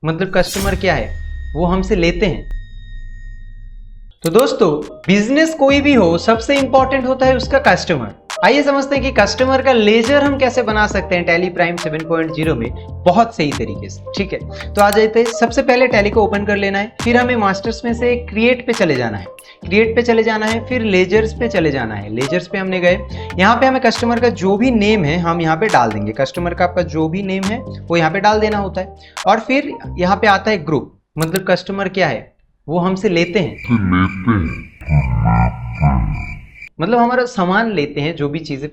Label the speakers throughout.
Speaker 1: मतलब कस्टमर क्या है, वो हमसे लेते हैं। तो दोस्तों बिजनेस कोई भी हो, सबसे इंपॉर्टेंट होता है उसका कस्टमर। आइए समझते हैं कि कस्टमर का लेजर हम कैसे बना सकते हैं टैली प्राइम 7.0 में बहुत सही तरीके से। ठीक है, तो आ जाते हैं। सबसे पहले टैली को ओपन कर लेना है, फिर हमें मास्टर्स में से क्रिएट पे चले जाना है, क्रिएट पे चले जाना है, फिर लेजर्स पे चले जाना है। लेजर्स पे हमने गए, यहाँ पे हमें कस्टमर का जो भी नेम है हम यहाँ पे डाल देंगे। कस्टमर का आपका जो भी नेम है वो यहाँ पे डाल देना होता है। और फिर यहाँ पे आता है ग्रुप, मतलब कस्टमर क्या है, वो हमसे लेते हैं, मतलब हमारा सामान लेते हैं, जो भी चीजें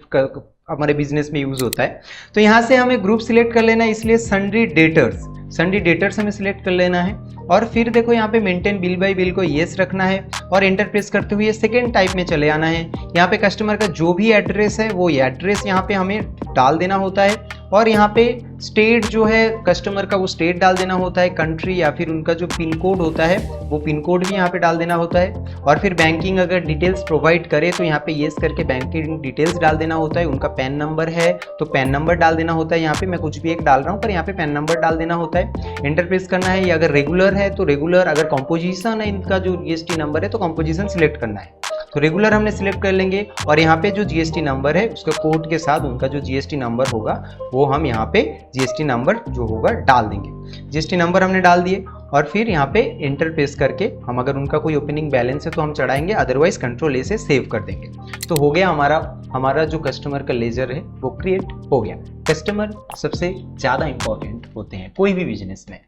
Speaker 1: हमारे बिजनेस में यूज होता है। तो यहाँ से हमें ग्रुप सिलेक्ट कर लेना है, इसलिए सन्ड्री डेटर्स हमें सिलेक्ट कर लेना है। और फिर देखो यहाँ पे मेंटेन बिल बाय बिल को येस रखना है और एंटर प्रेस करते हुए सेकेंड टाइप में चले आना है। यहाँ पे कस्टमर का जो भी एड्रेस है वो एड्रेस यहाँ पे हमें डाल देना होता है। और यहाँ पे स्टेट जो है कस्टमर का, वो स्टेट डाल देना होता है, कंट्री या फिर उनका जो पिन कोड होता है वो पिन कोड भी यहाँ पे डाल देना होता है। और फिर बैंकिंग अगर डिटेल्स प्रोवाइड करे तो यहाँ पे येस करके बैंकिंग डिटेल्स डाल देना होता है। उनका पैन नंबर है तो पैन नंबर डाल देना होता है। यहाँ पे मैं कुछ भी एक डाल रहा हूँ पर यहाँ पे पैन नंबर डाल देना होता है। एंटर प्रेस करना है। ये अगर रेगुलर है तो रेगुलर, अगर कॉम्पोजिशन है इनका जो जीएसटी नंबर है तो कॉम्पोजिशन सिलेक्ट करना है। तो रेगुलर हमने सिलेक्ट कर लेंगे और यहाँ पे जो जीएसटी नंबर है उसका कोड के साथ उनका जो जीएसटी नंबर होगा वो हम यहाँ पे जीएसटी नंबर जो होगा डाल देंगे। जीएसटी नंबर हमने डाल दिए और फिर यहाँ पे एंटर प्रेस करके हम, अगर उनका कोई ओपनिंग बैलेंस है तो हम चढ़ाएंगे, अदरवाइज कंट्रोल ए से सेव कर देंगे। तो हो गया हमारा जो कस्टमर का लेजर है वो क्रिएट हो गया। कस्टमर सबसे ज़्यादा इंपॉर्टेंट होते हैं कोई भी बिजनेस में।